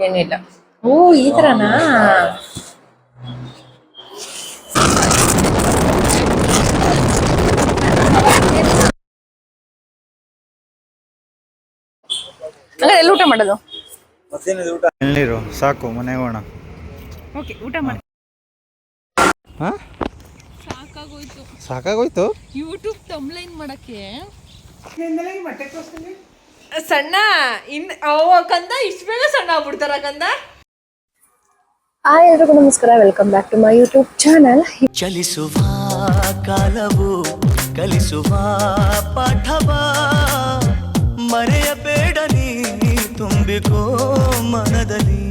ಏನಿಲ್ಲ. ಓ ಈ ತರನಾ? ಎಲ್ಲಿ ಊಟ ಮಾಡೋದು? ಎಳ್ನೀರು ಸಾಕು, ಮನೆಗೆ ಹೋಗೋಣ. ಓಕೆ, ಊಟ ಮಾಡಿ. ಹಾಂ, ಸಾಕಾಗೋಯ್ತು. ಸಾಕಾಗೋಯ್ತು ಯೂಟ್ಯೂಬ್ ತಮ್ಲೈನ್ ಮಾಡಕ್ಕೆ. ಸಣ್ಣ ಕಂದ ಇಷ್ಟು ಬೇಗ ಸಣ್ಣ ಆಗ್ಬಿಡ್ತಾರ ಕಂದ. ಹಾಯ್ ಎಲ್ರಿಗೂ ನಮಸ್ಕಾರ, welcome back to my YouTube channel. ಚಲಿಸುವ ಕಾಲವು ಕಲಿಸುವ ಪಾಠವ ಮರೆಯಬೇಡ ನೀ ತುಂಬಿಕೋ ಮನದಲ್ಲಿ.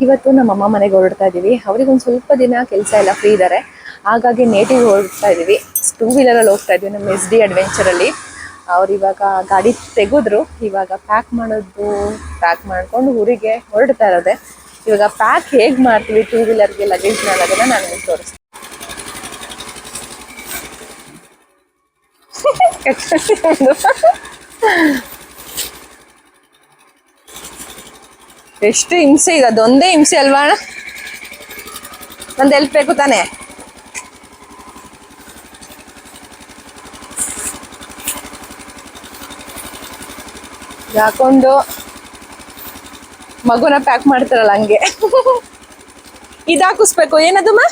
ಇವತ್ತು ನಮ್ಮಮ್ಮ ಮನೆಗೆ ಹೊರಡ್ತಾ ಇದೀವಿ. ಅವ್ರಿಗೊಂದು ಸ್ವಲ್ಪ ದಿನ ಕೆಲಸ ಎಲ್ಲ ಫ್ರೀ ಇದ್ದಾರೆ, ಹಾಗಾಗಿ ನೇಟಿಗೆ ಹೊರಡ್ತಾ ಇದೀವಿ. 2 ವೀಲರಲ್ಲಿ ಹೋಗ್ತಾ ಇದೀವಿ ನಮ್ಮ SD ಅಡ್ವೆಂಚರಲ್ಲಿ. ಅವ್ರು ಇವಾಗ ಗಾಡಿ ತೆಗೆದ್ರು. ಇವಾಗ ಪ್ಯಾಕ್ ಮಾಡ್ಕೊಂಡು ಊರಿಗೆ ಹೊರಡ್ತಾ ಇರೋದೆ. ಇವಾಗ ಪ್ಯಾಕ್ ಹೇಗೆ ಮಾಡ್ತೀವಿ 2 ವೀಲರ್ಗೆ ಲಗೇಜ್ನ ಅನ್ನೋದನ್ನ ನಾನು ನಿಮ್ಗೆ ತೋರಿಸ್ತೀನಿ. ಎಷ್ಟು ಹಿಂಸೆ ಈಗ, ಅದೊಂದೇ ಹಿಂಸೆ ಅಲ್ವಾ? ಒಂದು ಹೆಲ್ಪ್ ಬೇಕು ತಾನೆ? ಹಾಕೊಂಡು ಮಗುನ ಪ್ಯಾಕ್ ಮಾಡ್ತಾರಲ್ಲ ಹಂಗೆ. ಇದು ಹಾಕಿಸ್ಬೇಕು, ಏನದಮ್ಮ?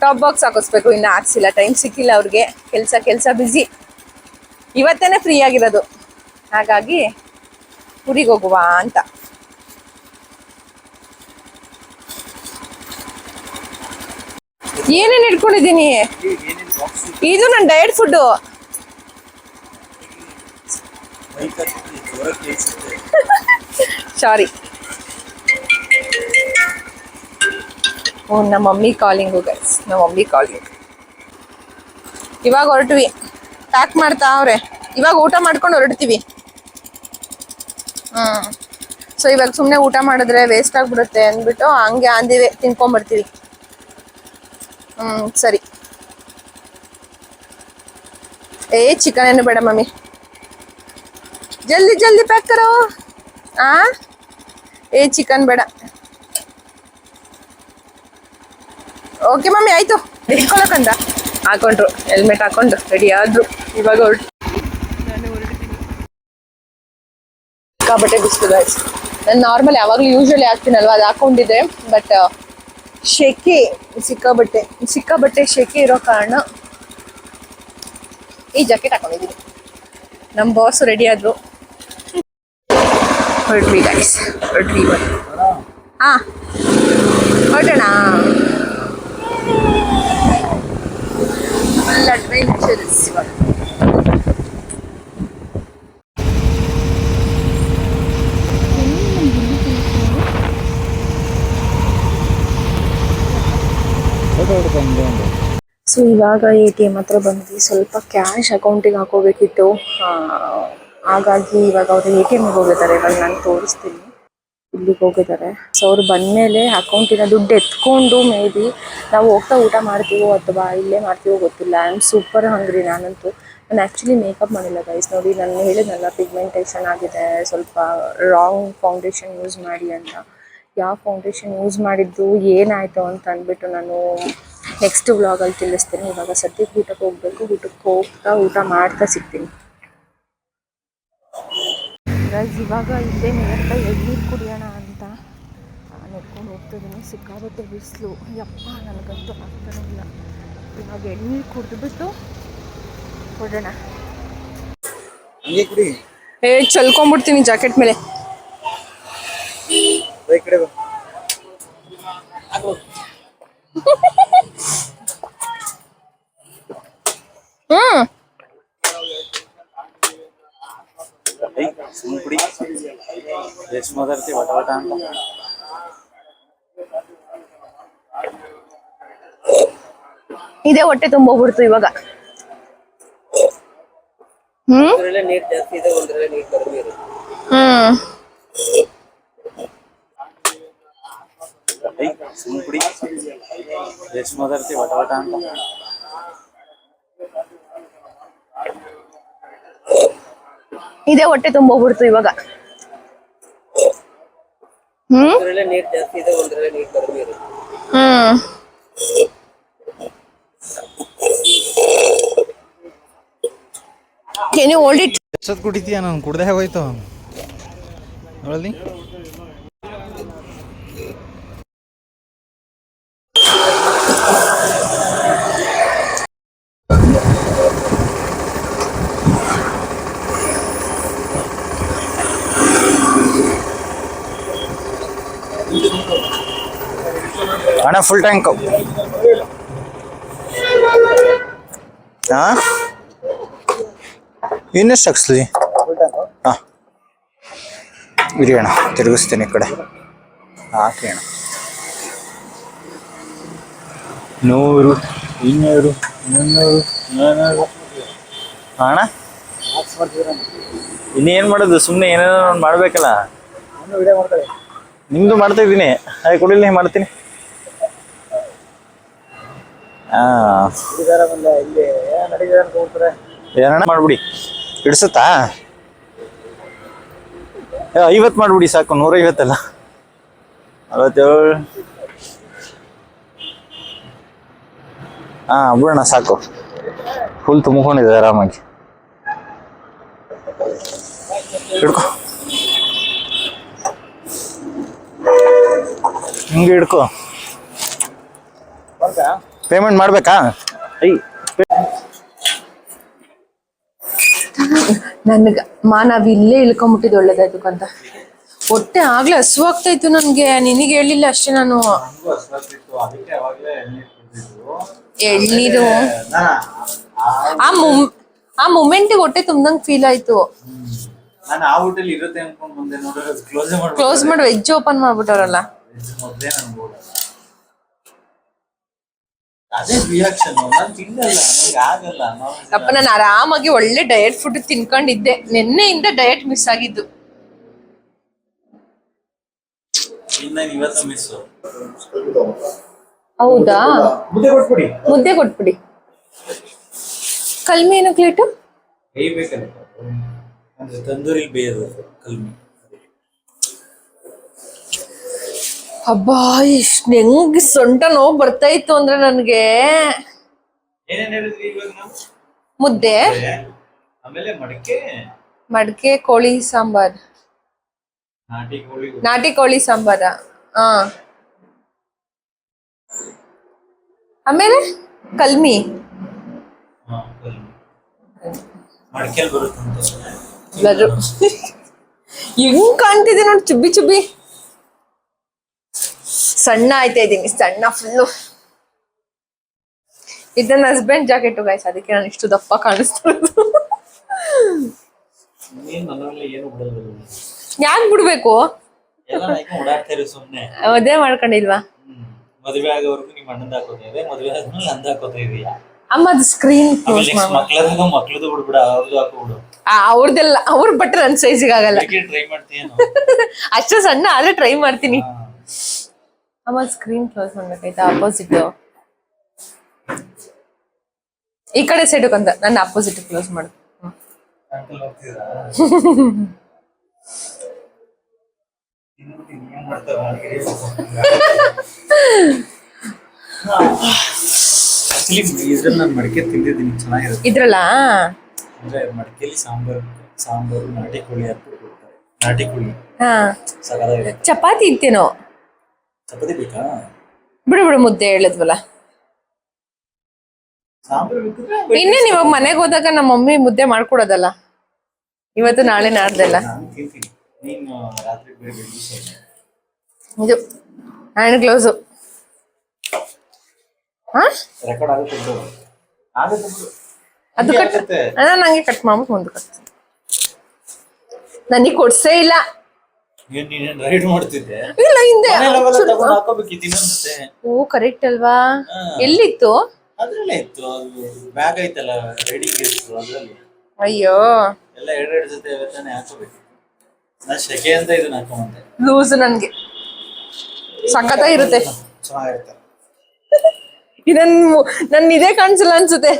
Top box ಹಾಕಿಸ್ಬೇಕು. ಇನ್ನು ಹಾಕ್ಸಿಲ್ಲ, ಟೈಮ್ ಸಿಕ್ಕಿಲ್ಲ ಅವ್ರಿಗೆ. ಕೆಲಸ ಬ್ಯುಸಿ. ಇವತ್ತೇನೆ ಫ್ರೀ ಆಗಿರೋದು, ಹಾಗಾಗಿ ಊರಿಗೆ ಹೋಗುವ ಅಂತ. ಏನೇನು ಇಟ್ಕೊಂಡಿದ್ದೀನಿ? ಇದು ನನ್ನ ಡಯಟ್ ಫುಡ್ಡು. ಸಾರಿ. ಓ, ನಮ್ಮ ಮಮ್ಮಿ ಕಾಲಿಂಗು ಗೈಸ್, ನಮ್ಮ ಮಮ್ಮಿ ಕಾಲಿಂಗ್. ಇವಾಗ ಹೊರಟ್ವಿ, ಪ್ಯಾಕ್ ಮಾಡ್ತಾ ಅವ್ರೆ. ಇವಾಗ ಊಟ ಮಾಡ್ಕೊಂಡು ಹೊರಡ್ತೀವಿ. ಸೊ ಇವಾಗ ಸುಮ್ಮನೆ ಊಟ ಮಾಡಿದ್ರೆ ವೇಸ್ಟ್ ಆಗ್ಬಿಡುತ್ತೆ ಅಂದ್ಬಿಟ್ಟು ಹಂಗೆ ಅಂದಿವೆ ತಿನ್ಕೊಂಬರ್ತೀವಿ. ಸರಿ. ಚಿಕನ್ ಏನು ಬೇಡ ಮಮ್ಮಿ, ಜಲ್ದಿ ಪ್ಯಾಕ್ ಕರೋ. ಚಿಕನ್ ಬೇಡ. ಓಕೆ ಮಮ್ಮಿ, ಆಯ್ತು. ಇಟ್ಕೊಳಕಂದ ಹಾಕೊಂಡ್ರು, ಹೆಲ್ಮೆಟ್ ಹಾಕೊಂಡು ರೆಡಿ ಆದ್ರು. ಇವಾಗ ಹೊರಟು ಸಿಕ್ಕಾಬಟ್ಟೆ ಬಿಸಿಲು ಗೈಸ್. ನಾನು ನಾರ್ಮಲ್ ಯಾವಾಗಲೂ ಯೂಶಲಿ ಹಾಕ್ತೀನಲ್ವ, ಅದು ಹಾಕೊಂಡಿದ್ದೆ. ಬಟ್ ಸಿಕ್ಕಾಬಟ್ಟೆ ಶೆಕೆ ಇರೋ ಕಾರಣ ಈ ಜಾಕೆಟ್ ಹಾಕೊಂಡಿದ್ದೀನಿ. ನಮ್ಮ ಬಾಸ್ ರೆಡಿ ಆದ್ರು, ಹೊರಟ್ವಿ ಗೈಸ್, ಹೊರಟ್ವಿ. ಹೊರಟೋಣ. ಫುಲ್ ಅಡ್ವೆಂಚರ್ಸ್ ಇವಾಗ. ಸೊ ಇವಾಗ ATM ಹತ್ರ ಬಂದ್ವಿ. ಸ್ವಲ್ಪ ಕ್ಯಾಶ್ ಅಕೌಂಟಿಗೆ ಹಾಕೋಬೇಕಿತ್ತು, ಹಾಗಾಗಿ ಇವಾಗ ಅವರು ATMಗೆ ಹೋಗಿದ್ದಾರೆ. ಇವಾಗ ನಾನು ತೋರಿಸ್ತೀನಿ, ಇಲ್ಲಿಗೆ ಹೋಗಿದ್ದಾರೆ. ಸೊ ಅವ್ರು ಬಂದಮೇಲೆ ಅಕೌಂಟಿನ ದುಡ್ಡು ಎತ್ಕೊಂಡು ಮೇ ಬಿ ನಾವು ಹೋಗ್ತಾ ಊಟ ಮಾಡ್ತೀವೋ ಅಥವಾ ಇಲ್ಲೇ ಮಾಡ್ತೀವೋ ಗೊತ್ತಿಲ್ಲ. ಐ ಆಮ್ ಸೂಪರ್ ಹಂಗ್ರಿ. ನಾನಂತೂ ನಾನು ಆ್ಯಕ್ಚುಲಿ ಮೇಕಪ್ ಮಾಡಿಲ್ಲ ಗೈಸ್. ನೋಡಿ, ನಾನು ಹೇಳಿದ್ನಲ್ಲ ಪಿಗ್ಮೆಂಟೇಷನ್ ಆಗಿದೆ, ಸ್ವಲ್ಪ ರಾಂಗ್ ಫೌಂಡೇಶನ್ ಯೂಸ್ ಮಾಡಿ ಅಂತ. ಯಾವ ಫೌಂಡೇಶನ್ ಯೂಸ್ ಮಾಡಿದ್ದು ಏನಾಯಿತು ಅಂತ ಅಂದ್ಬಿಟ್ಟು ನಾನು ನೆಕ್ಸ್ಟ್ ವ್ಲಾಗಲ್ಲಿ ತಿಳಿಸ್ತೀನಿ. ಇವಾಗ ಸದ್ಯಕ್ಕೆ ಊಟಕ್ಕೆ ಹೋಗ್ಬೇಕು. ಊಟಕ್ಕೆ ಹೋಗ್ತಾ ಊಟ ಮಾಡ್ತಾ ಸಿಗ್ತೀನಿ. ಇವಾಗ ಇಲ್ಲೇ ನಿಯರ್ಬೈ ಎಳ್ನೀರು ಕುಡಿಯೋಣ ಅಂತ ನೆಡ್ಕೊಂಡು ಹೋಗ್ತಿದ್ದೀನಿ. ಸಿಕ್ಕಾಬಟ್ಟೆ ಬಿಸಿಲು, ಯಪ್ಪ ನನಗಂತೂ ಆಗ್ತಾನೆ ಇಲ್ಲ. ಇವಾಗ ಎಳ್ನೀರು ಕುಡಿದ್ಬಿಟ್ಟು ಹೊಡೋಣ. ಚಲ್ಕೊಂಡ್ಬಿಡ್ತೀನಿ ಜಾಕೆಟ್ ಮೇಲೆ. ಇದೇ ಹೊಟ್ಟೆ ತುಂಬೋಗ್ಬಿಡ್ತು ಇವಾಗ. ಇದೇ ಹೊಟ್ಟೆ ತುಂಬೋಗ್ಬಿಡ್ತು ಇವಾಗ. ನೀರ್ ಜಾಸ್ತಿ ಇದೆ, ಒಂದ್ರಲ್ಲೇ ನೀರ್ ಕಡಿಮೆ ಇರುತ್ತೆ. Can you hold it? ಎಷ್ಟೊತ್ತು ಕುಡಿತೀಯ? ನಾನು ಕುಡ್ದೆ ಹೋಯ್ತು ನೋಡಲಿ. ಅಣ್ಣ ಫುಲ್ ಟ್ಯಾಂಕ್. ಹಾಂ ಇನ್ನೆಷ್ಟು ಹಾಕ್ಸ್ಲಿ? ಹಾಂ ಇರಿ ಅಣ್ಣ, ತಿರುಗಿಸ್ತೀನಿ ಈ ಕಡೆ. ಹಾಕಿ ಅಣ್ಣ. 100, 200, 300, 400. ಅಣ್ಣ ಇನ್ನೇನು ಮಾಡೋದು? ಸುಮ್ಮನೆ ಏನೇನೋ ಮಾಡ್ಬೇಕಲ್ಲ. ನಿಮ್ದು ಮಾಡ್ತಾ ಇದ್ದೀನಿ. ಅದೇ ಕೊಡಿಲ್ಲ, ಮಾಡ್ತೀನಿ. ಏನಣ್ಣ ಮಾಡ್ಬಿಡಿ, ಹಿಡ್ಸುತ್ತಾ? 50 ಮಾಡ್ಬಿಡಿ ಸಾಕು, 150 ಅಲ್ಲ, 57. ಬಿಡೋಣ ಸಾಕು. ಫುಲ್ ತುಂಬಿಕೊಂಡಿದೆ ಆರಾಮಾಗಿ. ಹಿಡ್ಕೊ, ಹಿಂಗೆ ಹಿಡ್ಕೊ. ಪೇಮೆಂಟ್ ಮಾಡ್ಬೇಕಾ? ನನ್ಗ ನಾವ್ ಇಲ್ಲೇ ಇಳ್ಕೊಂಬಿಟ್ಟಿದ್ ಒಳ್ಳೇದಾಯ್ತಕ್ಕಂತ. ಹೊಟ್ಟೆ ಆಗ್ಲೇ ಹಸುವಾಗ್ತಾ ಇತ್ತು ನನ್ಗೆ. ನಿನಗೆ ಹೇಳಿಲ್ಲ ಅಷ್ಟೇ ನಾನು. ಎಳ್ನೀರು ಆ ಮೂಮೆಂಟ್ ಹೊಟ್ಟೆ ತುಂಬ್ದಂಗ್ ಫೀಲ್ ಆಯ್ತು. ಕ್ಲೋಸ್ ಮಾಡಿ ವೆಜ್ ಓಪನ್ ಮಾಡ್ಬಿಟ್ಟವ್ರಲ್ಲ. ಅಪ್ಪ ನಾನು ಆರಾಮಾಗಿ ಒಳ್ಳೆ ಡಯಟ್ ಫುಡ್ ತಿನ್ಕೊಂಡಿದ್ದೆ. ನಿನ್ನೆಯಿಂದ ಡಯಟ್ ಮಿಸ್ ಆಗಿದ್ದು. ಹೌದಾ? ಮುದ್ದೆ ಕೊಟ್ಬಿಡಿ. ಕಲ್ಮಿ ಏನು ಕ್ಲೇಟು? ತಂದೂರಿ ಬೇಯೋದು ಕಲ್ಮಿ. ಹಬ್ಬಾ, ಇಷ್ಟ ಹೆಂಗ್ ಸೊಂಟ ನೋವು ಬರ್ತಾ ಇತ್ತು ಅಂದ್ರೆ ನನ್ಗೆ. ಮುದ್ದೆ, ಆಮೇಲೆ ಮಡಕೆ ಕೋಳಿ ಸಾಂಬಾರ್, ನಾಟಿ ಕೋಳಿ ಸಾಂಬಾರ. ಆಮೇಲೆ ಕಲ್ಮಿ. ಹೆಂಗ್ ಕಾಣ್ತಿದೆ ನೋಡಿ, ಚುಬ್ಬಿ ಚುಬ್ಬಿ. ಸಣ್ಣ ಆಯ್ತಾ ಇದ್ದೀನಿ, ಸಣ್ಣ ಫುಲ್ಲು. ಇದು ನನ್ನ ಹಸ್ಬೆಂಡ್ ಜಾಕೆಟ್ ಗೈಸ್, ಅದಕ್ಕೆ ನಾನು ಇಷ್ಟು ದಪ್ಪ ಕಾಣಿಸ್ತಿರೋದು. ಯಾಕೆ ಬಿಡ್ಬೇಕು? ಮದ್ವೆ ಮಾಡ್ಕೊಂಡಿಲ್ವಾ? ಮದುವೆ ಆಗೋವರೆಗೂ ನಿಮ್ಮ ಅಣ್ಣಂದ ಹಾಕೋತಾ ಇದೆ, ಮದುವೆ ಆದ್ಮೇಲೆ ನಂದ ಹಾಕೋತಾ ಇದೀಯಾ? ಅಮ್ಮ ಅದು ಸ್ಕ್ರೀನ್ ಕ್ಲೋಸ್ ಮಾಡು. ಮಕ್ಳದು ಬಿಡ್ಬಿಡ, ಅವ್ರದ್ದು ಹಾಕೋಬಿಡು. ಅವ್ರದೆಲ್ಲ ಅವ್ರ ಬಟ್ಟೆ ನನ್ನ ಸೈಜಿಗೆ ಆಗಲ್ಲ. ಟ್ರೈ ಮಾಡ್ತೀಯೇನು? ಅಷ್ಟು ಸಣ್ಣ ಆದ್ರೆ ಟ್ರೈ ಮಾಡ್ತೀನಿ. ಅಮ್ಮ ಸ್ಕ್ರೀನ್ ಕ್ಲೋಸ್ ಮಾಡ್ಬೇಕಾಯ್ತಾ? ಅಪೋಸಿಟ್ ಈ ಕಡೆ ಸೈಡ್ ಕಂತ ನನ್ನ ಅಪೋಸಿಟ್ ಕ್ಲೋಸ್ ಮಾಡು. ಇದ್ರಲ್ಲಿ ನಾನು ಮಡಿಕೆ ತಿಂದಿದ್ದೀನಿ, ಚೆನ್ನಾಗಿರುತ್ತೆ. ಇದ್ರಲ್ಲ ಅಂದ್ರೆ ಮಡಿಕೆಲಿ ಸಾಂಬಾರು ನಾಟಿ ಕೋಳಿ ಹಾಕ್ಬಿಟ್ಟು ಕೊಡ್ತಾರೆ. ನಾಟಿ ಕೋಳಿ ಸಕತ್ತಾಗಿದೆ. ಚಪಾತಿ ಇತ್ತೇನೋ? ಚಪಾತಿ ಬೇಕಾ? ಬಿಡು ಮುದ್ದೆ ಹೇಳಿದ್ವಲ್ಲ. ಇನ್ನೇನು ಇವಾಗ ಮನೆಗೆ ಹೋದಾಗ ನಮ್ಮ ಮಮ್ಮಿ ಮುದ್ದೆ ಮಾಡ್ಕೊಡೋದಲ್ಲ, ಇವತ್ತು ನಾಳೆ ನಾಡ್ದೆಲ್ಲ. ಇದು ಹ್ಯಾಂಡ್ ಗ್ಲೌಸು. ಅದು ಕಟ್ ನಂಗೆ ಕಟ್ ಮಾಡ್ಬಿಟ್ಟು ಮುಂದೆ ಕಟ್ತೀನಿ. ನನಗೆ ಕೊಡ್ಸೇ ಇಲ್ಲ. ರೈಡ್ ಮಾಡ್ತಿದ್ದೆ. ಇಲ್ಲ ಹಿಂದೆ. ಓ ಕರೆಕ್ಟ್ ಅಲ್ವಾ? ಎಲ್ಲಿತ್ತು? ಅದ್ರಲ್ಲೇ ಇತ್ತು, ಅದು ಬ್ಯಾಗ್ ಐತಲ್ಲ ರೆಡಿಂಗ್ ಇತ್ತು ಅದ್ರಲ್ಲಿ. ಅಯ್ಯೋ, ಎಲ್ಲ ಎರಡೆರಡು ಜೊತೆ ತಾನೇ ಹಾಕೋಬೇಕು. ನಾನು ಶೆಕೆ ಅಂತ ಇದನ್ನ ಹಾಕೊಂಡೆ. ಲೂಸ್ ನನ್ಗೆ ಸಖತ್ತಾಗಿರುತ್ತೆ, ಚೆನ್ನಾಗಿರುತ್ತೆ. ನನ್ ಇದೇ ಕಾಣಿಸಲ್ಲ ಅನ್ಸುತ್ತೆ.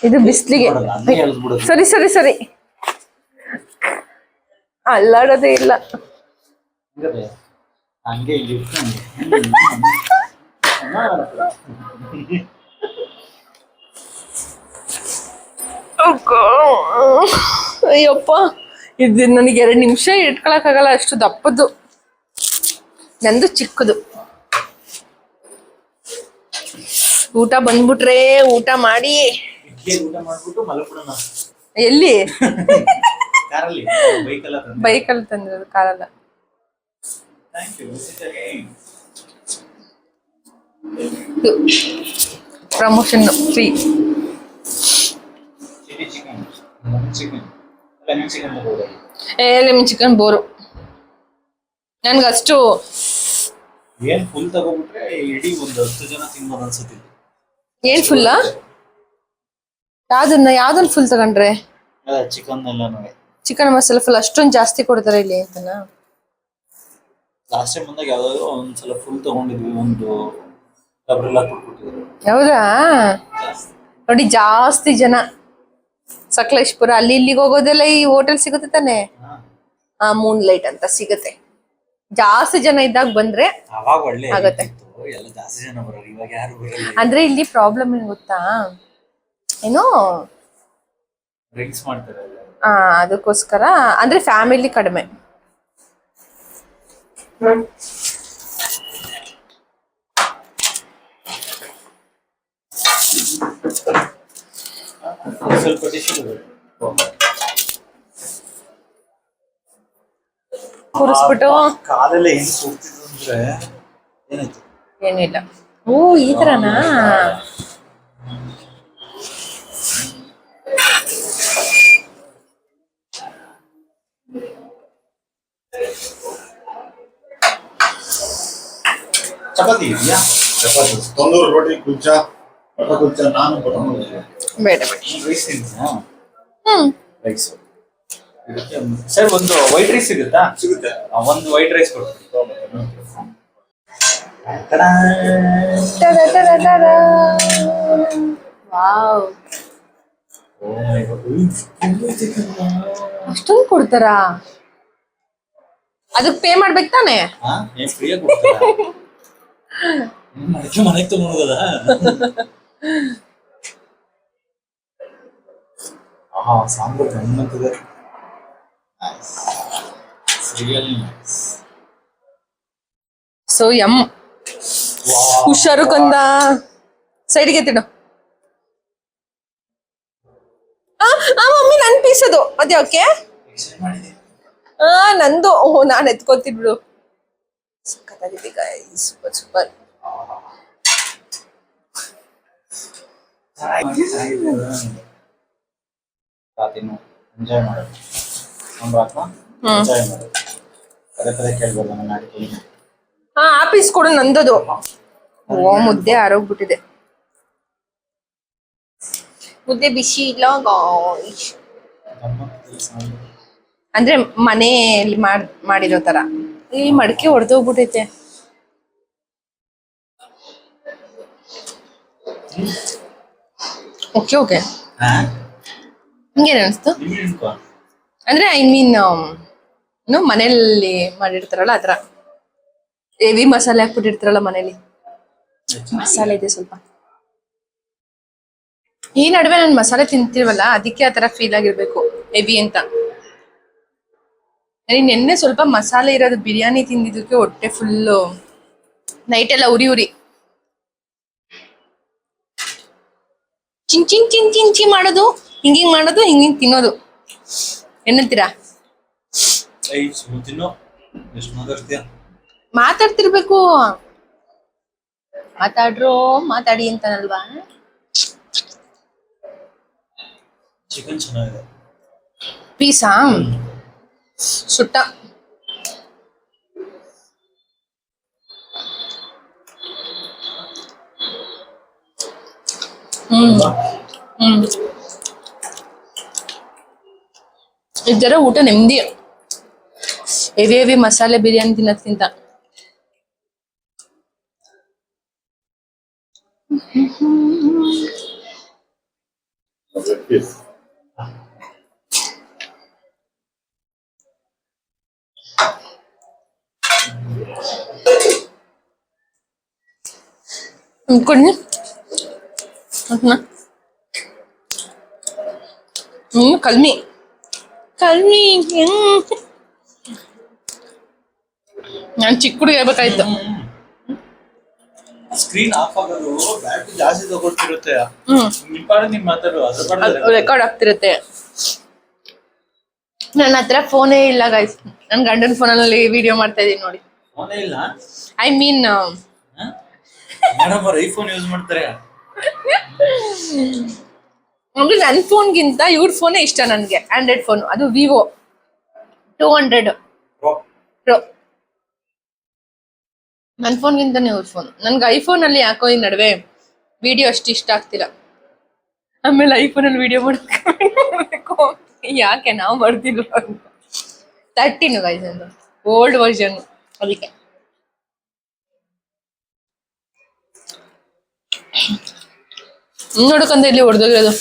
ಇದು ಬಿಸ್ಲಿಗೆ ನೋಡಲ್ಲ, ಹಂಗೆ ಎಳ್ದ್ಬಿಡೋದು. ಸರಿ ಸರಿ ಸರಿ ಅಲ್ಲಾಡೋದೇ ಇಲ್ಲ. ಹಂಗದೆ ಹಂಗೆ ಇಲ್ಲಿ ಇಟ್ಕೊಂಡು. ಅಯ್ಯಪ್ಪ ಇದು ನನಗೆ 2 ನಿಮಿಷ ಇಟ್ಕೊಳಕ್ಕಾಗಲ್ಲ, ಅಷ್ಟು ದಪ್ಪದ್ದು. ನಂದು ಚಿಕ್ಕದು. ಊಟ ಬಂದ್ಬಿಟ್ರೆ ಊಟ ಮಾಡಿ ಇಡ್ಲಿ ಊಟ ಮಾಡ್ಬಿಟ್ಟು ಮಲಗ್ಬಿಡೋಣ. ಎಲ್ಲಿ ಕಾರಲ್ಲಿ ಬೈಕಲ್ಲ ತಂದೆ. ಬೈಕಲ್ಲಿ ತಂದಿರೋದು, ಕಾರಲ್ಲ. Thank you. Promotion free. Chilli chicken, lemon chicken, lemon chicken ತಗೋಬೋದು. ಲೆಮನ್ ಚಿಕನ್ ಬೋರು ನನ್ಗಷ್ಟು. ಏನ್ ಫುಲ್ ತಗೋಬಿಟ್ರೆ ಇಡೀ ಒಂದು 10 ಜನ ತಿನ್ಬೋದು ಅನ್ಸುತ್ತೆ. ಏನ್ ಫುಲ್ಲ? ಯಾವ್ದನ್ನ ಫುಲ್ ತಗೊಂಡ್ರೆ? ಚಿಕನ್ ಎಲ್ಲಾನು ಚಿಕನ್ ಮಸಾಲ ಫುಲ್ ಅಷ್ಟೊಂದು ಜಾಸ್ತಿ ಕೊಡ್ತಾರೆ ಇಲ್ಲಿ ಅಂತನಾ? ಲಾಸ್ಟ್ ಟೈಮ್ ಬಂದಾಗ ಯಾವ್ದಾದ್ರು ಒಂದ್ಸಲ ಫುಲ್ ತಗೊಂಡಿದ್ವಿ, ಒಂದು ಡಬ್ರೆಲ್ಲ ಕೊಟ್ಬಿಟ್ಟಿದ್ರು. ಹೌದಾ? ನೋಡಿ ಜಾಸ್ತಿ ಜನ ಸಕಲೇಶ್ಪುರ ಅಲ್ಲಿ ಇಲ್ಲಿಗೆ ಹೋಗೋದೆಲ್ಲ ಈ ಹೋಟೆಲ್ ಸಿಗುತ್ತೆ ತಾನೆ. ಮೂನ್ ಲೈಟ್ ಅಂತ ಸಿಗುತ್ತೆ. ಜಾಸ್ತಿ ಜನ ಇದ್ದಾಗ ಬಂದ್ರೆ ಅವಾಗ ಒಳ್ಳೆ ಆಗತ್ತೆ. ಎಲ್ಲ ಜಾಸ್ತಿ ಜನ ಬರೋರು, ಇವಾಗ ಯಾರು ಬರಲ್ಲ. ಅಂದ್ರೆ ಇಲ್ಲಿ ಪ್ರಾಬ್ಲಮ್ ಏನ್ ಗೊತ್ತಾ, ಏನೋ ಡ್ರಿಂಕ್ಸ್ ಮಾಡ್ತಾರೆ. ಅದಕ್ಕೋಸ್ಕರ ಅಂದ್ರೆ ಫ್ಯಾಮಿಲಿ ಕಡಿಮೆ. ಸ್ವಲ್ಪ ಟಿಶ್ಯೂ ಕೂರಿಸ್ಬಿಟ್ಟು ಕಾಲೆಲ್ಲ ಹೆಂಗ್ ಹೋಗ್ತಿದ್ರು ಅಂದ್ರೆ ಏನಾಯ್ತು? ಏನಿಲ್ಲ. ಓ ಈ ತರನಾ? ಚಪಾತಿ ಇದೆಯಾ? ಚಪಾತಿ, ತಂದೂರು ರೋಟಿ, ಕುಲ್ಚಾ, ಬಟರ್ ಕುಲ್ಚಾ, ನಾನು ಬಟರ್ ಕುಲ್ಚಾ. ಬೇಡ ಬೇಡ. ರೈಸ್ ತಿಂತೀರಾ? ರೈಸ್ ಇದಕ್ಕೆ ಸರ್ ಒಂದು ವೈಟ್ ರೈಸ್ ಸಿಗುತ್ತಾ? ಸಿಗುತ್ತೆ. ಒಂದು ವೈಟ್ ರೈಸ್ ಕೊಡ್ತೀವಿ. ವಾವ್, ಅಷ್ಟೊಂದು ಕೊಡ್ತಾರಾ? ಅದಕ್ಕೆ ಪೇ ಮಾಡ್ಬೇಕು ತಾನೆ? ಫ್ರೀಯಾಗಿ ಕೊಡ್ತಾರಾ? ಮನೆಗೆ ಮನೆಗೆ ತಗೊಂಡೋಗದ? ಸಾಂಬಾರ್ ಗಮ್ಮಂತಿದೆ. ಸೊ ಹುಷಾರು ಕಂದ. ಸೈಡ್ಗೆ ತಿನ್ನು. ಮಮ್ಮಿ ನನ್ ಪೀಸದು ಅದ್ಯಾಕೆ? ನಂದು. ನಾನ್ ಎತ್ಕೋತೀನಿ ಬಿಡು. ಸಖತ್ತಾಗಿದೆ ಗೈಸ್, ಸೂಪರ್ ಸೂಪರ್. ಎಂಜಾಯ್ ಮಾಡೋದು, ಎಂಜಾಯ್ ಮಾಡೋದು. ಪದೇ ಪದೇ ಕೇಳ್ಬೋದು ನನ್ನ ನಾಟಿ. ಆ ಪೀಸ್ ಕೊಡು, ನಂದದು. ಓ ಮುದ್ದೆ ಆರೋಗ್ಬಿಟ್ಟಿದೆ. ಮುದ್ದೆ ಬಿಸಿ ಇಲ್ಲ ಗಾಯ್ಸ್. ಅಂದ್ರೆ ಮನೆಯಲ್ಲಿ ಮಾಡಿರೋ ತರ. ಈ ಮಡಕೆ ಹೊಡೆದೋಗ್ಬಿಟ್ಟೈತೆ. Okay okay. ಹಿಂಗೇನ್ ಅನಿಸ್ತು ಅಂದ್ರೆ ಐ ಮೀನ್ ಮನೇಲಿ ಮಾಡಿರ್ತಾರಲ್ಲ ಆತರ ಹೆವಿ ಮಸಾಲೆ ಹಾಕ್ಬಿಟ್ಟಿರ್ತಾರಲ್ಲ ಮನೇಲಿ. ಮಸಾಲೆ ಇದೆ ಸ್ವಲ್ಪ. ಈ ನಡುವೆ ನಾನು ಮಸಾಲೆ ತಿಂತೀವಲ್ಲ, ಅದಕ್ಕೆ ಆತರ ಫೀಲ್ ಆಗಿರ್ಬೇಕು ಹೆವಿ ಅಂತ. ನೆನ್ನೆ ಸ್ವಲ್ಪ ಮಸಾಲೆ ಇರೋದು ಬಿರಿಯಾನಿ ತಿಂದಿದ್ದಕ್ಕೆ ಹೊಟ್ಟೆ ಫುಲ್ಲು ನೈಟ್ ಎಲ್ಲ ಉರಿ ಉರಿ ಚಿಂಚಿನ್ ಚಿಂಚಿ ಮಾಡೋದು, ಹಿಂಗಿಂಗ್ ಮಾಡೋದು, ಹಿಂಗಿಂಗ್ ತಿನ್ನೋದು. ಏನಂತೀರಾ? ಮಾತಾಡ್ತಿರ್ಬೇಕು. ಮಾತಾಡಿ ಅಂತಾನಲ್ವಾ? ಚಿಕನ್ ಚೆನ್ನಾಗಿದೆ. ಪೀಸಾ ಸುಟ್ಟ. ಇದರ ಊಟ ನೆಮ್ಮದಿ. ಹೆವಿ ಹೆವಿ ಮಸಾಲೆ ಬಿರಿಯಾನಿ ತಿನ್ನೋದ್ಕಿಂತ ಲೆಗ್ ಪೀಸ್. ಕೊಡಿ ಕಲ್ಮಿ ನಾನು ಚಿಕ್ಕ ಹುಡುಗಿ ಹೇಳ್ಬೇಕಾಯ್ತು. ಸ್ಕ್ರೀನ್ ಆಫ್ ಆಗೋದು ಬ್ಯಾಟ್ರಿ ಜಾಸ್ತಿ ತಗೊಳ್ತಿರುತ್ತೆ. ನಿಮ್ ಮಾತಾಡು ರೆಕಾರ್ಡ್ ಆಗ್ತಿರುತ್ತೆ. ನನ್ನ ಹತ್ರ ಫೋನೇ ಇಲ್ಲ ಗೈಸ್. ನನ್ನ ಗಂಡನ ಫೋನಲ್ಲಿ ವಿಡಿಯೋ ಮಾಡ್ತಾ ಇದೀನಿ ನೋಡಿ. ಫೋನೇ ಇಲ್ಲ. ಐ ಮೀನ್ ಮೇಡಮ್ ಅವ್ರು ಐಫೋನ್ ಯೂಸ್ ಮಾಡ್ತಾರೆ. ಅಂದ್ರೆ ನನ್ನ ಫೋನ್ಗಿಂತ ಇವ್ರ ಫೋನೇ ಇಷ್ಟ ನನಗೆ. ಆಂಡ್ರಾಯ್ಡ್ ಫೋನ್, ಅದು ವಿವೋ 200 ಪ್ರೋ. ನನ್ನ ಫೋನ್ಗಿಂತನೇ ಇವ್ರ ಫೋನ್. ನನ್ಗೆ ಐಫೋನಲ್ಲಿ ಯಾಕೋ ಈ ನಡುವೆ ವಿಡಿಯೋ ಅಷ್ಟು ಇಷ್ಟ ಆಗ್ತಿಲ್ಲ. ಆಮೇಲೆ ಐಫೋನಲ್ಲಿ ವಿಡಿಯೋ ಮಾಡಬೇಕು ಯಾಕೆ ನಾವು ಮಾಡ್ತಿಲ್ಲ ಅಂತ. 13 ಗೈಸ್ ಅಂತ ಓಲ್ಡ್ ವರ್ಷನ್, ಅದಕ್ಕೆ ನೋಡಕಂತ ಇಲ್ಲಿ ಹೊಡೆದೋಗಿರೋದು.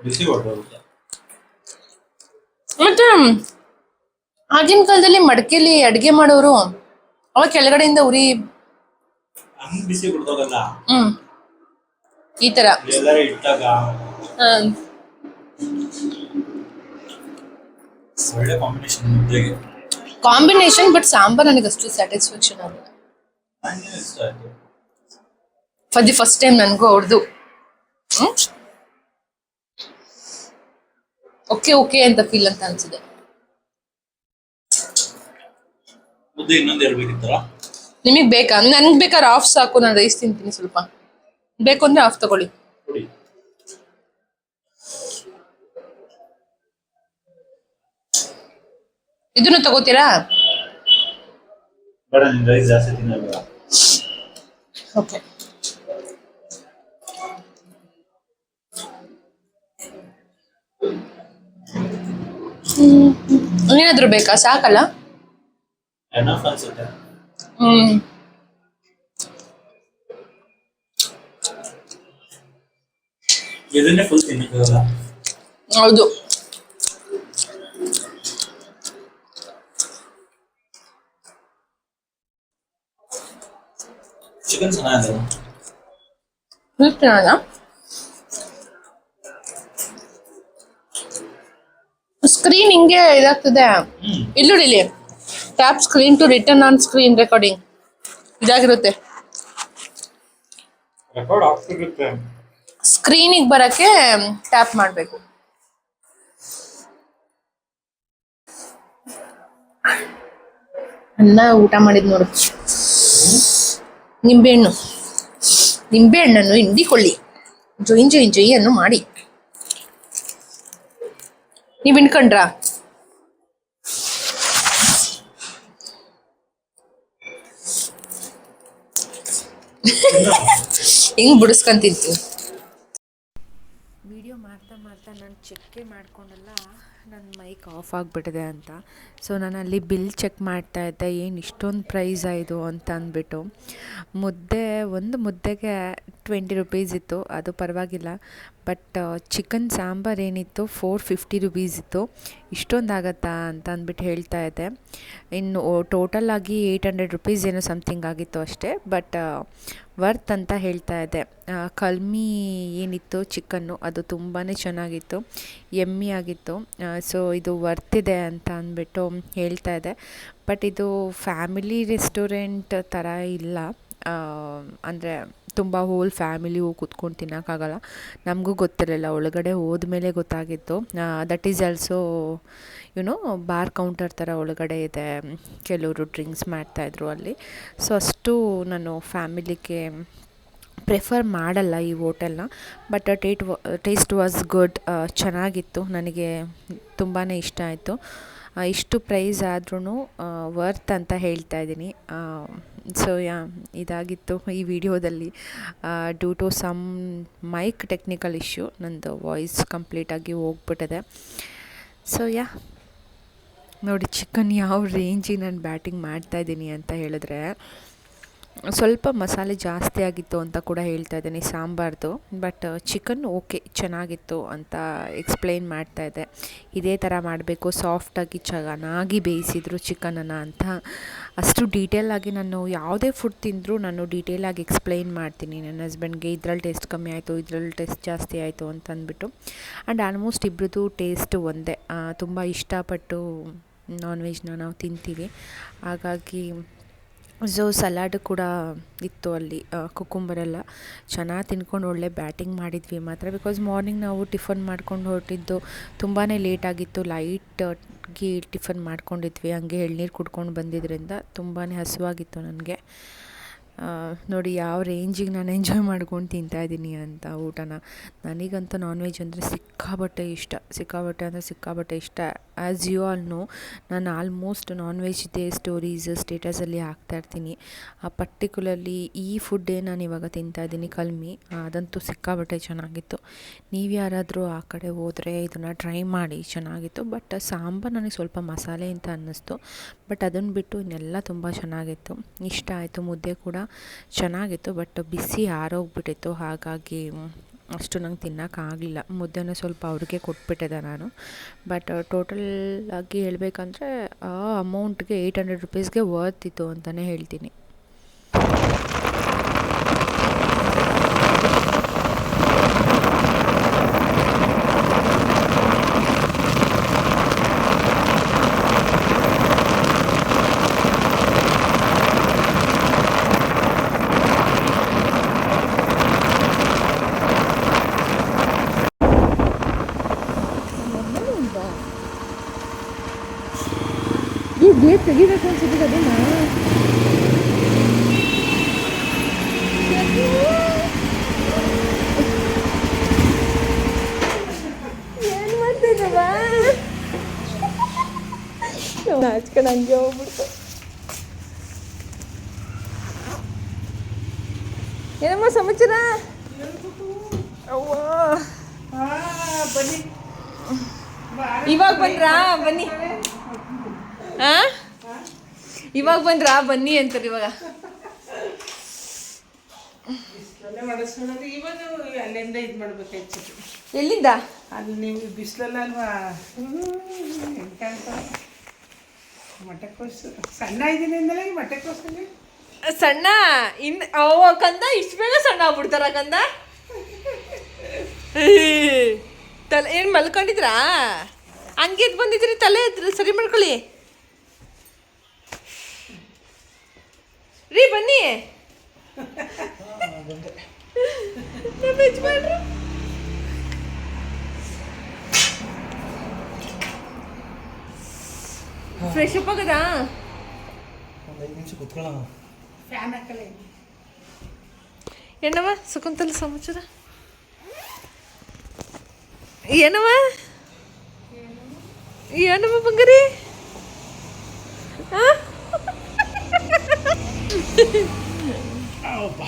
ಬಿಸಿ ಹೊರಟೋಗುತ್ತೆ. ಮತ್ತೆ ಆಗಿನ ಕಾಲದಲ್ಲಿ ಮಡಕೆಲಿ ಅಡ್ಗೆ ಮಾಡೋರು ಅವಾಗ ಕೆಳಗಡೆಯಿಂದ ಉರಿ ಹಂಗ್ ಬಿಸಿ ಹೊರಟೋಗಲ್ಲ. ಈ ತರ ಎಲ್ಲರೂ ಇಟ್ಟಾಗ ಒಳ್ಳೆ ಕಾಂಬಿನೇಷನ್ ಮುದ್ದೆಗೆ. ಕಾಂಬಿನೇಷನ್, ಬಟ್ ಸಾಂಬಾರ್ ನನಗೆ ಅಷ್ಟು ಸ್ಯಾಟಿಸ್ಫ್ಯಾಕ್ಷನ್ ಆಗಿಲ್ಲ. ನಂಗೆ ಇಷ್ಟ ಆಯ್ತು. ಫಾರ್ ದಿ ಫಸ್ಟ್ ಟೈಮ್ ನನಗೂ ಅವ್ರದ್ದು ಓಕೆ ಓಕೆ ಅಂತ ಫೀಲ್ ಅಂತ ಅನ್ಸಿದೆ. ಮುದ್ದೆ ಇನ್ನೊಂದು ಇರ್ಬೇಕಿತ್ತಲ್ಲ. ನಿಮಗ್ ಬೇಕಾ? ನನ್ಗೆ ಬೇಕಾದ್ರೆ ಆಫ್ ಸಾಕು, ನಾನು ರೈಸ್ ತಿಂತೀನಿ. ಸ್ವಲ್ಪ ಬೇಕು ಅಂದ್ರೆ ಆಫ್ ತಗೊಳ್ಳಿ. ಕೊಡಿ. ಇದನ್ನು ತಗೋತೀರಾ? ಬೇಡ, ನಿನ್ ರೈಸ್ ಜಾಸ್ತಿ ತಿನ್ನಲ್ಲ. ಓಕೆ. ಏನಾದ್ರು ಬೇಕಾ? ಸಾಕಲ್ಲ? ಎನಫ್ ಅನ್ಸುತ್ತೆ. ಇದನ್ನೇ ಫುಲ್ ತಿನ್ನಕ್ಕಾಗಲ್ಲ. ಹೌದು. ಚಿಕನ್ ಚೆನ್ನಾಗಿದೆ. ಸ್ಕ್ರೀನ್ ಹಿಂಗೆ ಇದಾಗ್ತದೆ. ಇಲ್ಲಿ tap screen to return on screen recording ಇದಾಗಿರುತ್ತೆ. ರೆಕಾರ್ಡ್ ಆಗ್ತಿರುತ್ತೆ. ಸ್ಕ್ರೀನಿಗೆ ಬರಕ್ಕೆ ಟ್ಯಾಪ್ ಮಾಡಬೇಕು. ಅನ್ನ ಊಟ ಮಾಡಿದ್ ನೋಡು. ನಿಂಬೆಹಣ್ಣನ್ನು ಹಿಂಡಿಕೊಳ್ಳಿ, ಜೊಯ್ ಜೊಯ್ ಜೊಯ್ ಅನ್ನು ಮಾಡಿ. ನೀವ್ ಹಿಂಡ್ಕೊಂಡ್ರಾ? ಹಿಂಗ್ ಬಿಡಿಸ್ಕೊಂಡ್ ತಿಂತೀನಿ. ವಿಡಿಯೋ ಮಾಡ್ತಾ ನಾನು ಚೆಕ್ಕೇ ಮಾಡ್ಕೊಂಡಲ್ಲ ನನ್ನ ಮೈಕ್ ಆಫ್ ಆಗಿಬಿಟ್ಟಿದೆ ಅಂತ. ಸೊ ನಾನು ಅಲ್ಲಿ ಬಿಲ್ ಚೆಕ್ ಮಾಡ್ತಾ ಇದ್ದೆ, ಏನು ಇಷ್ಟೊಂದು ಪ್ರೈಸ್ ಆಯಿತು ಅಂತ ಅಂದ್ಬಿಟ್ಟು. ಒಂದು ಮುದ್ದೆಗೆ 20 ರುಪೀಸ್ ಇತ್ತು, ಅದು ಪರವಾಗಿಲ್ಲ. ಬಟ್ ಚಿಕನ್ ಸಾಂಬಾರು ಏನಿತ್ತು 450 ರುಪೀಸ್ ಇತ್ತು. ಇಷ್ಟೊಂದು ಆಗುತ್ತಾ ಅಂತ ಅಂದ್ಬಿಟ್ಟು ಹೇಳ್ತಾ ಇದ್ದೆ. ಇನ್ನು ಟೋಟಲಾಗಿ 800 ರುಪೀಸ್ ಏನೋ ಸಮಥಿಂಗ್ ಆಗಿತ್ತು ಅಷ್ಟೇ. ಬಟ್ ವರ್ತ್ ಅಂತ ಹೇಳ್ತಾ ಇದ್ದೆ. ಕಲ್ಮಿ ಏನಿತ್ತು ಚಿಕನ್ನು, ಅದು ತುಂಬಾ ಚೆನ್ನಾಗಿತ್ತು, ಯಮ್ಮಿ ಆಗಿತ್ತು. ಸೊ ಇದು ವರ್ತಿದೆ ಅಂತ ಅಂದ್ಬಿಟ್ಟು ಹೇಳ್ತಾ ಇದೆ. ಬಟ್ ಇದು ಫ್ಯಾಮಿಲಿ ರೆಸ್ಟೋರೆಂಟ್ ಥರ ಇಲ್ಲ. ಅಂದರೆ ತುಂಬ ಹೋಲ್ ಫ್ಯಾಮಿಲಿ ಹೋಗಿ ಕೂತ್ಕೊಂಡು ತಿನ್ನೋಕ್ಕಾಗಲ್ಲ. ನಮಗೂ ಗೊತ್ತಿರಲಿಲ್ಲ, ಒಳಗಡೆ ಹೋದ್ಮೇಲೆ ಗೊತ್ತಾಗಿತ್ತು. That is also bar counter ಥರ ಒಳಗಡೆ ಇದೆ. ಕೆಲವರು ಡ್ರಿಂಕ್ಸ್ ಮಾಡ್ತಾಯಿದ್ರು ಅಲ್ಲಿ. ಸೊ ಅಷ್ಟು ನಾನು ಫ್ಯಾಮಿಲಿಗೆ ಪ್ರಿಫರ್ ಮಾಡಲ್ಲ ಈ ಹೋಟೆಲ್ನ. ಬಟ್ ಟೇಸ್ಟ್ ವಾಸ್ ಗುಡ್, ಚೆನ್ನಾಗಿತ್ತು, ನನಗೆ ತುಂಬಾ ಇಷ್ಟ ಆಯಿತು. ಇಷ್ಟು ಪ್ರೈಸ್ ಆದ್ರೂ ವರ್ತ್ ಅಂತ ಹೇಳ್ತಾ ಇದ್ದೀನಿ. ಸೊ ಇದಾಗಿತ್ತು ಈ ವಿಡಿಯೋದಲ್ಲಿ. Due to some mic technical issue ನಂದು ವಾಯ್ಸ್ ಕಂಪ್ಲೀಟಾಗಿ ಹೋಗ್ಬಿಟ್ಟಿದೆ. ಸೊ ನೋಡಿ ಚಿಕನ್ ಯಾವ ರೇಂಜಿಗೆ ನಾನು ಬ್ಯಾಟಿಂಗ್ ಮಾಡ್ತಾಯಿದ್ದೀನಿ ಅಂತ ಹೇಳಿದ್ರೆ, ಸ್ವಲ್ಪ ಮಸಾಲೆ ಜಾಸ್ತಿ ಆಗಿತ್ತು ಅಂತ ಕೂಡ ಹೇಳ್ತಾ ಇದ್ದೀನಿ ಸಾಂಬಾರ್ದು. ಬಟ್ ಚಿಕನ್ ಓಕೆ ಚೆನ್ನಾಗಿತ್ತು ಅಂತ ಎಕ್ಸ್ಪ್ಲೈನ್ ಮಾಡ್ತಾಯಿದ್ದೆ. ಇದೇ ಥರ ಮಾಡಬೇಕು, ಸಾಫ್ಟಾಗಿ ಚೆನ್ನಾಗಿ ಬೇಯಿಸಿದ್ರು ಚಿಕನನ್ನು ಅಂತ. ಅಷ್ಟು ಡೀಟೇಲಾಗಿ ನಾನು ಯಾವುದೇ ಫುಡ್ ತಿಂದರೂ ನಾನು ಡೀಟೇಲಾಗಿ ಎಕ್ಸ್ಪ್ಲೈನ್ ಮಾಡ್ತೀನಿ ನನ್ನ ಹಸ್ಬೆಂಡ್ಗೆ. ಇದ್ರಲ್ಲಿ ಟೇಸ್ಟ್ ಕಮ್ಮಿ ಆಯಿತು, ಇದ್ರಲ್ಲಿ ಟೇಸ್ಟ್ ಜಾಸ್ತಿ ಆಯಿತು ಅಂತ ಅಂದ್ಬಿಟ್ಟು. ಆ್ಯಂಡ್ ಆಲ್ಮೋಸ್ಟ್ ಇಬ್ಬರದು ಟೇಸ್ಟ್ ಒಂದೇ. ತುಂಬ ಇಷ್ಟಪಟ್ಟು ನಾನ್ ವೆಜ್ನ ನಾವು ತಿಂತೀವಿ. ಹಾಗಾಗಿ ಸಲಾಡ್ ಕೂಡ ಇತ್ತು ಅಲ್ಲಿ, ಕುಕುಂಬರೆಲ್ಲ ಚೆನ್ನಾಗಿ ತಿನ್ಕೊಂಡು ಒಳ್ಳೆ ಬ್ಯಾಟಿಂಗ್ ಮಾಡಿದ್ವಿ ಮಾತ್ರ. ಬಿಕಾಸ್ ಮಾರ್ನಿಂಗ್ ನಾವು ಟಿಫನ್ ಮಾಡ್ಕೊಂಡು ಹೊರಟಿದ್ದು ತುಂಬಾ ಲೇಟಾಗಿತ್ತು. ಲೈಟಾಗಿ ಟಿಫನ್ ಮಾಡ್ಕೊಂಡಿದ್ವಿ, ಹಂಗೆ ಎಳ್ನೀರು ಕುಡ್ಕೊಂಡು ಬಂದಿದ್ದರಿಂದ ತುಂಬಾ ಹಸಿವಾಗಿತ್ತು ನನಗೆ. ನೋಡಿ ಯಾವ ರೇಂಜಿಗೆ ನಾನು ಎಂಜಾಯ್ ಮಾಡ್ಕೊಂಡು ತಿಂತಾಯಿದ್ದೀನಿ ಅಂತ ಊಟನ. ನನಗಂತೂ ನಾನ್ ವೆಜ್ ಅಂದರೆ ಸಿಕ್ಕಾಬಟ್ಟೆ ಇಷ್ಟ. ಆ್ಯಸ್ ಯು ಆಲ್ ನೋ, ನಾನು ಆಲ್ಮೋಸ್ಟ್ ನಾನ್ ವೆಜ್ದೇ ಸ್ಟೋರೀಸ್ ಸ್ಟೇಟಸಲ್ಲಿ ಹಾಕ್ತಾಯಿರ್ತೀನಿ. ಪರ್ಟಿಕ್ಯುಲರ್ಲಿ ಈ ಫುಡ್ಡೇ ನಾನು ಇವಾಗ ತಿಂತಾಯಿದ್ದೀನಿ, ಕಲ್ಮಿ. ಅದಂತೂ ಸಿಕ್ಕಾಬಟ್ಟೆ ಚೆನ್ನಾಗಿತ್ತು. ನೀವು ಯಾರಾದರೂ ಆ ಕಡೆ ಹೋದರೆ ಇದನ್ನು ಟ್ರೈ ಮಾಡಿ, ಚೆನ್ನಾಗಿತ್ತು. ಬಟ್ ಸಾಂಬಾರು ನನಗೆ ಸ್ವಲ್ಪ ಮಸಾಲೆ ಅಂತ ಅನ್ನಿಸ್ತು. ಬಟ್ ಅದನ್ನು ಬಿಟ್ಟು ಇನ್ನೆಲ್ಲ ತುಂಬ ಚೆನ್ನಾಗಿತ್ತು, ಇಷ್ಟ ಆಯಿತು. ಮುದ್ದೆ ಕೂಡ ಚೆನ್ನಾಗಿತ್ತು, ಬಟ್ ಬಿಸಿ ಆರೋಗ್ಬಿಟ್ಟಿತ್ತು. ಹಾಗಾಗಿ ಅಷ್ಟು ನಂಗೆ ತಿನ್ನೋಕ್ಕಾಗಲಿಲ್ಲ. ಮುದ್ದೆನೂ ಸ್ವಲ್ಪ ಅವ್ರಿಗೆ ಕೊಟ್ಬಿಟ್ಟಿದ್ದೆ ನಾನು. ಬಟ್ ಟೋಟಲಾಗಿ ಹೇಳಬೇಕಂದ್ರೆ ಆ ಅಮೌಂಟ್ಗೆ 800 ರುಪೀಸ್ಗೆ ವರ್ತ್ ಇತ್ತು ಅಂತಲೇ ಹೇಳ್ತೀನಿ. ಗೇಟ್ ತೆಗಿಬೇಕು ಅನ್ಸುತ್ತೆ ಅದನ್ನ. ಏನು ಮಾಡ್ತಿದ್ದವ ನಾಚ್ಕೊಂಡು ಹಂಗೆ ಹೋಗ್ಬಿಡ್ತು. ಏನಮ್ಮ ಸಮಾಚಾರ? ಅವ್ವ ಬನ್ನಿ, ಇವಾಗ ಬಂದ್ರಾ? ಬನ್ನಿ. ಇವಾಗ ಬಂದ್ರಾ? ಬನ್ನಿ ಅಂತಾರೆ ಇವಾಗ. ಅಲ್ಲಿಂದ ಇದು ಮಾಡ್ಬೇಕಾಯ್ತು. ಎಲ್ಲಿಂದ? ಅಲ್ಲಿ ನೀವು ಬಿಸಿಲಲ್ಲ ಅಲ್ವಾ, ಮೊಟ್ಟೆಕೋಸು ಸಣ್ಣ ಇದ್ದೀನಿ ಅಂದಲ್ಲ, ಈ ಮೊಟ್ಟೆಕೋಸಲ್ಲಿ ಸಣ್ಣ ಇನ್ನು ಅವ ಕಂದ ಇಷ್ಟು ಬೇಗ ಸಣ್ಣ ಆಗ್ಬಿಡ್ತಾರ ಕಂದ. ತಲೆ ಏನು ಮಲ್ಕೊಂಡಿದ್ರಾ? ಹಂಗೆ ಎದ್ದು ಬಂದಿದ್ರಿ, ತಲೆ ಸರಿ ಮಾಡ್ಕೊಳ್ಳಿ ರೀ. ಬನ್ನಿ ಯಜಮಾನ್ರು. ಫ್ರೆಶ್ ಅಪ್ ಆಗದಾ? ಒಂದು 5 ನಿಮಿಷ ಕುತ್ಕೊಳ್ಳೋಣ. ಫ್ಯಾನ್ ಹಾಕಲ್ಲ. ಏನವ ಸುಕುಂತಲ ಸಮಾಚಾರ? ಏನವ ಬಂಗಾರಿ? ಹೌದಾ